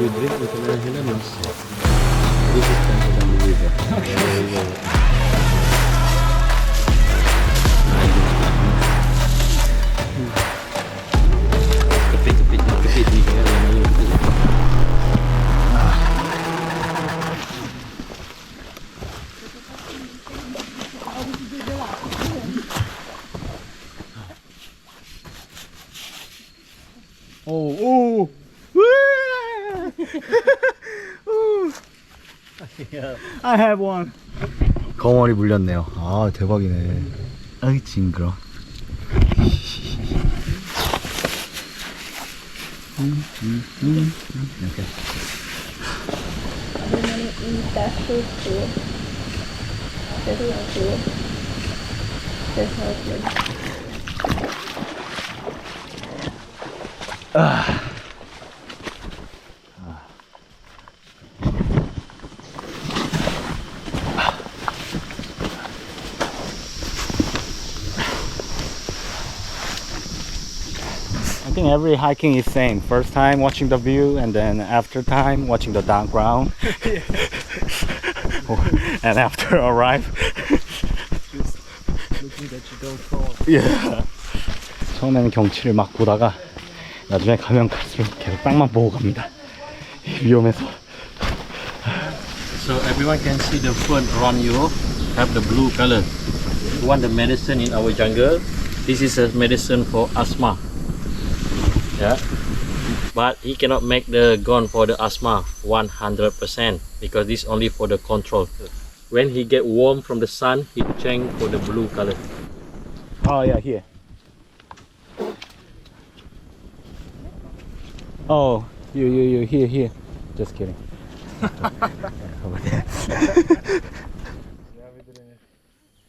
we drink international means this is considered unbelievable. Kepit ni kaya namanya begitu. Oh, I have one. 거머리 물렸네요. 아, 대박이네. 아이, 징그러. 이렇게. That's so cool. That's so cool. That's so good. I think every hiking is same. First time watching the view, and then after time watching the down ground. And after arrive. Just looking that you don't fall. Yeah. 처음에는 경치를 막 보다가 나중에 가면 갈수록 계속 땅만 보고 갑니다. 위험해서. So everyone can see the fern around you have the blue color. You want the medicine in our jungle? This is a medicine for asthma. Yeah. But he cannot make the gun for the asthma 100% because this only for the control. When he get warm from the sun, he change for the blue color. Oh yeah, here. Oh, you, here. Just kidding. Over there.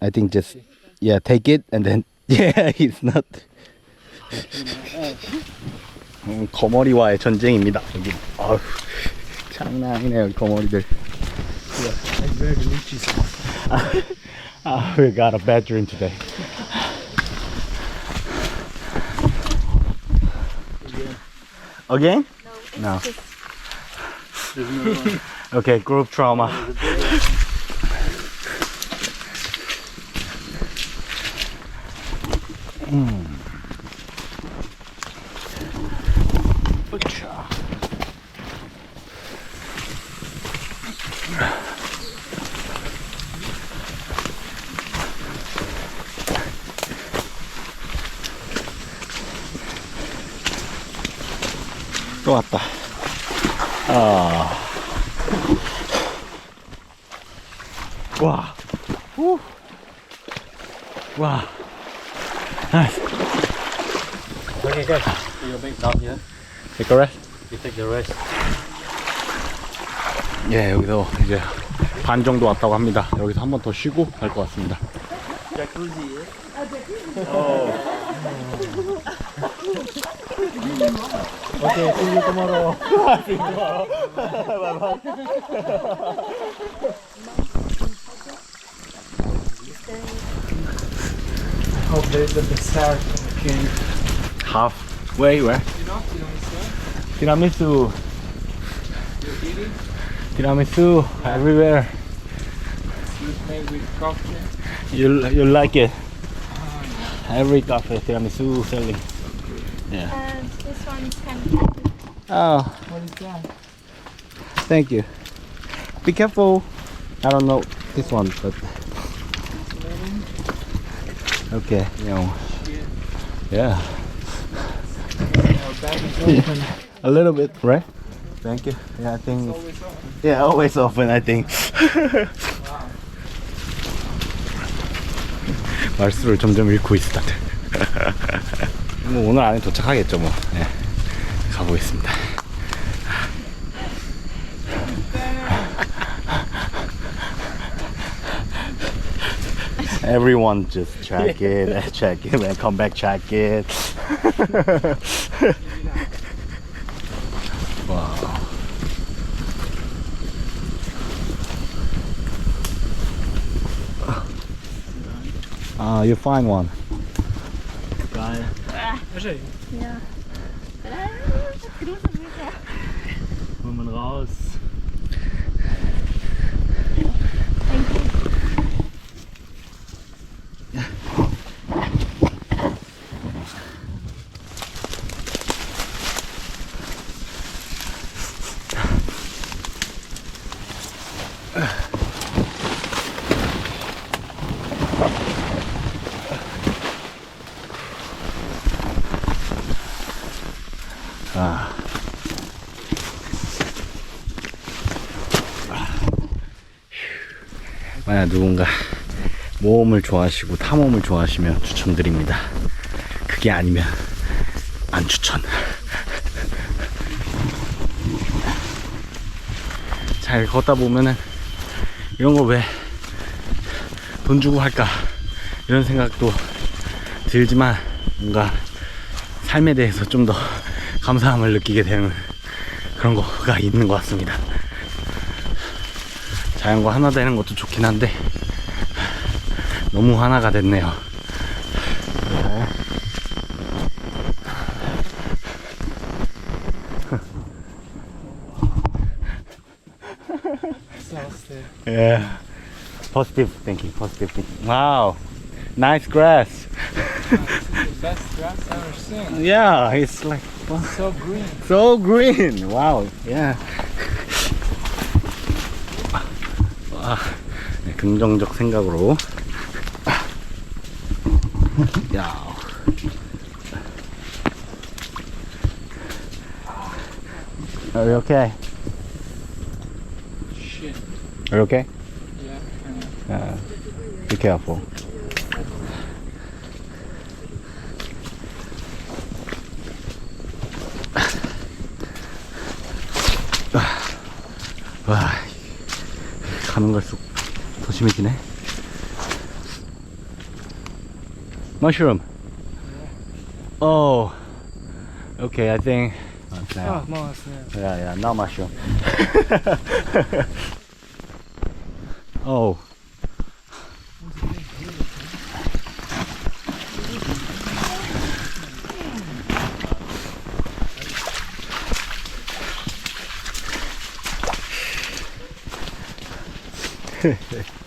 I think just, yeah, take it and then, yeah, it's not. 거머리와의 전쟁입니다. 여기. 아휴, 장난 아니네요, 여기 거머리들. We got a bad dream today. Again? No. Okay, group trauma. 또 왔다. 와. 후. 와. 나이스. Okay guys, you back down here. Take a rest. You take the rest. 예, 여기서 이제 반 정도 왔다고 합니다. 여기서 한 번 더 쉬고 갈 것 같습니다. Jacuzzi. Okay, see you tomorrow. See you tomorrow. Bye bye. Hope there's a dessert. Okay. Halfway, where? Tiramisu. Tiramisu everywhere. It's made with coffee. You like it? Every cafe tiramisu selling. Yeah. And this one is handcrafted. Oh, What is that? thank you. Be careful. I don't know this one, but okay. You know. Yeah. Our bag is open. A little bit, right? Thank you. Yeah, I think. Always open. Yeah, always open. I think. 말수를 점점 잃고 있어 다들. 뭐 오늘 안에 도착하겠죠 뭐. 네. 가보겠습니다. Everyone just check it, and come back, check it. Wow. You find one. Guy. Yeah. Blumen raus. 만약 누군가 모험을 좋아하시고 탐험을 좋아하시면 추천드립니다. 그게 아니면 안 추천. 잘 걷다 보면은 이런 거 왜 돈 주고 할까 이런 생각도 들지만 뭔가 삶에 대해서 좀 더 감사함을 느끼게 되는 그런 거가 있는 것 같습니다. 자연과 하나 되는 것도 좋긴 한데 너무 하나가 됐네요. Yeah. Positive thinking, positive thinking. Wow, nice grass. Best grass I've ever seen. Yeah, it's like So green. so green. Wow, yeah. 네, 긍정적 생각으로. 야. Are you okay? Shit. Are you okay? Yeah. Be careful. 와, 가는 갈수록 더 심해지네. Mushroom. Oh, okay. I think. Oh, nice. Yeah. Yeah, not mushroom. Oh.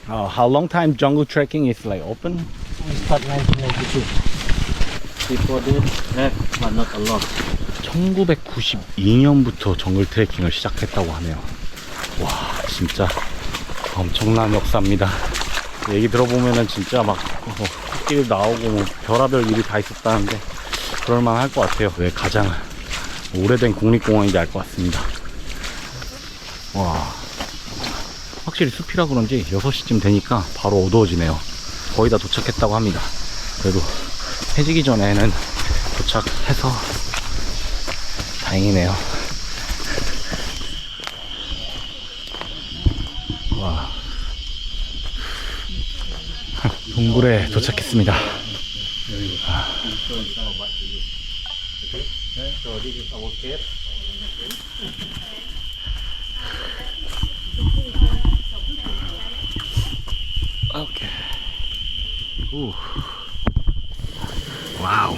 Oh, how long time jungle trekking is like open? We start 1992. Before this, but not a lot. 1992년부터 정글 트레킹을 시작했다고 하네요. 와, 진짜 엄청난 역사입니다. 얘기 들어보면은 진짜 막 흙길 나오고 뭐 별하별 일이 다 있었다는데 그럴만 할 것 같아요. 왜 가장 오래된 국립공원인지 알 것 같습니다. 와, 확실히 숲이라 그런지 6시쯤 되니까 바로 어두워지네요. 거의 다 도착했다고 합니다. 그래도 해지기 전에는 도착해서 다행이네요. 와, 동굴에 도착했습니다. 오케이. 오. 와우.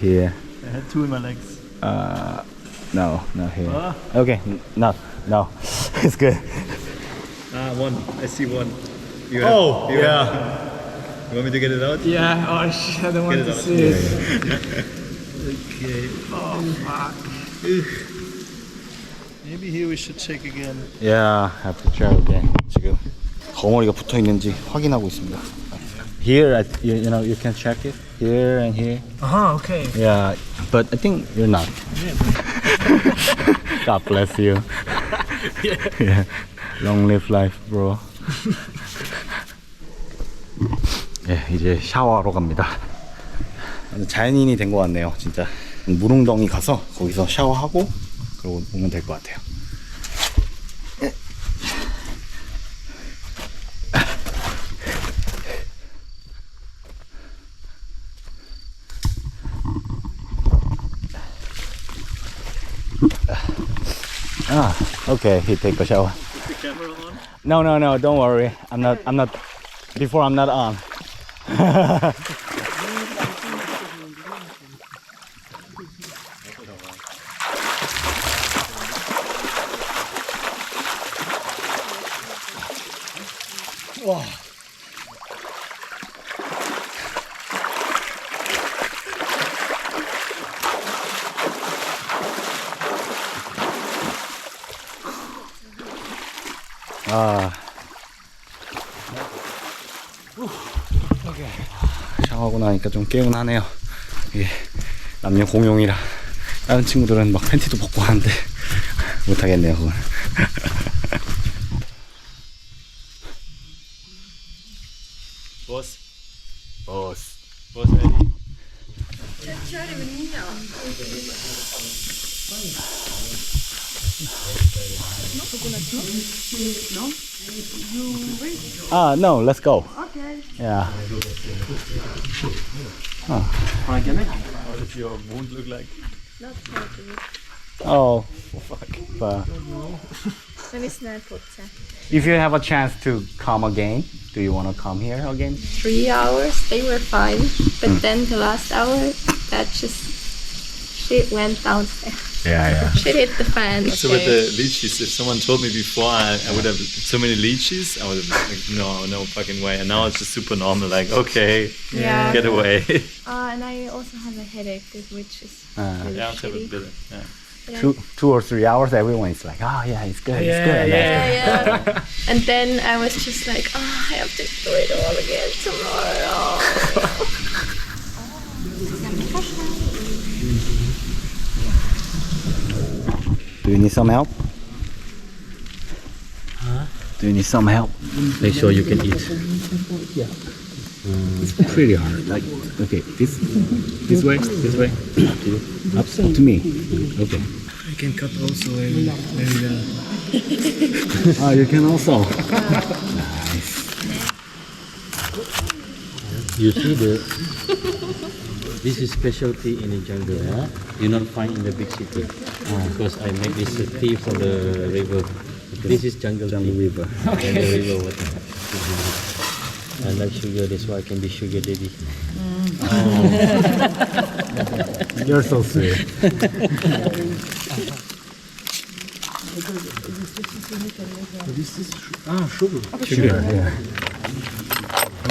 Here. I had two in my legs. No, not here. Okay, no. It's good. One. I see one. You Oh, you yeah. You want me to get it out? Yeah. Oh shit! I don't want to see it. Okay. Oh fuck. Maybe here we should check again. Yeah, have to try again. 지금 거머리가 붙어 있는지 확인하고 있습니다. Here, you know, you can check it. Here and here. Okay. Yeah, but I think you're not. God bless you. Yeah. Long live life, bro. 예, 이제 샤워하러 갑니다. 자연인이 된 것 같네요, 진짜. 무릉덩이 가서 거기서 샤워하고 그러고 오면 될 것 같아요. 아, Okay, he take a shower. Is the camera on? No, don't worry. I'm not, before I'm not on. 아. 샤워하고 나니까 좀 개운하네요. 이게 남녀 공용이라 다른 친구들은 막 팬티도 벗고 하는데 못하겠네요 그건. Boss. 버스. Boss Eddie. No, let's go. Okay. Yeah. What does your wound look like? Oh, fuck. Men vi snöputsar. If you have a chance to come again, do you want to come here again? 3 hours, they were fine. But then the last hour, that just shit went downstairs. Yeah. Shit hit the fan. So with the lychees, if someone told me before I would have so many lychees, I would have been like, no fucking way. And now it's just super normal, like, okay, Yeah. get away. And I also have a headache, which is really Yeah, I'll have a shitty. bit. Yeah. But 2 or 3 hours, everyone is like, oh yeah, it's good, it's good. yeah. And then I was just like, oh, I have to do it all again tomorrow. Do you need some help? Do you need some help? Make sure you can eat. It's pretty hard. Like, okay, this way. Up to me. Okay. I can cut also maybe Oh, you can also. Nice. You see this is specialty in the jungle. Yeah? You not find in the big city. Because I make this tea for the river. This is jungle tea. river. And the river water. I like sugar, that's why I can be sugar daddy. You're so sweet. Sugar, yeah.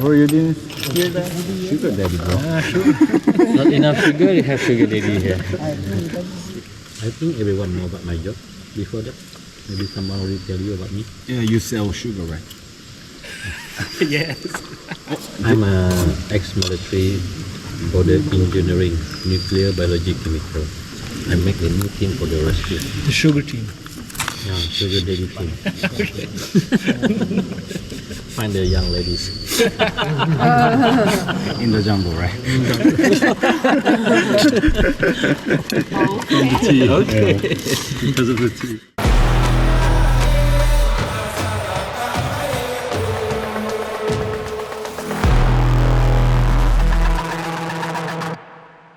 What are you doing? Sugar daddy, bro. Not enough sugar, you have sugar daddy here. I think everyone know about my job before that. Maybe someone already tell you about me. Yeah, you sell sugar, right? yes. I'm a ex-military for the engineering, nuclear, biology, chemical. I make a new team for the rescue. The sugar team. Yeah, sugar daddy team. Find the young ladies. In the jungle, right? Tea. Okay. Because of the tea.